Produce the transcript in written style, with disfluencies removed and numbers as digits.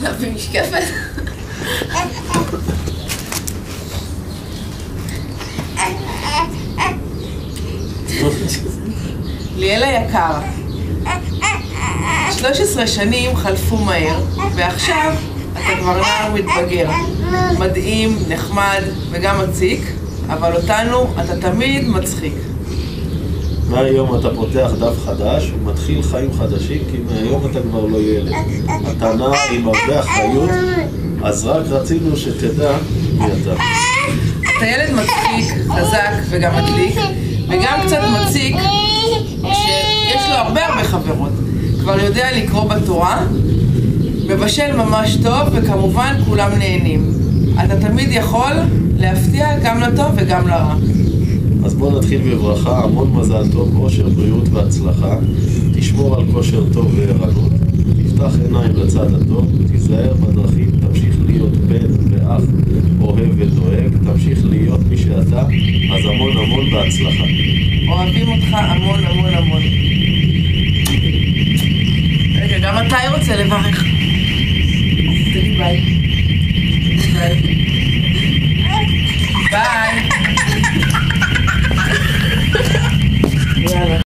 להביא משקפת? ליאל היקר, 13 שנים חלפו מהר, ועכשיו אתה כבר נער מתבגר, מדהים, נחמד וגם מציק, אבל אותנו אתה תמיד מצחיק. מהיום אתה פותח דף חדש ומתחיל חיים חדשים, כי מהיום אתה כבר לא ילד. אתה נער עם הרבה אחריות, אז רק רצינו שתדע מי אתה. אתה ילד מצחיק, חזק וגם מדליק, וגם קצת מציק שיש לו הרבה חברות. כבר יודע לקרוא בתורה, מבשל ממש טוב, וכמובן כולם נהנים. אתה תמיד יכול להפתיע גם לטוב וגם לרע. אז בוא נתחיל בברכה, המון מזל טוב, אושר, בריאות והצלחה. תשמור על כושר טוב וערנות, תפתח עיניים לצד הטוב, תיזהר בדרכים, תמשיך להיות בן ואח אוהב ודואג, תמשיך להיות מי שאתה, אז המון המון בהצלחה. אוהבים אותך המון המון המון. רגע, גם אתה רוצה לברך. תגיד ביי. ביי.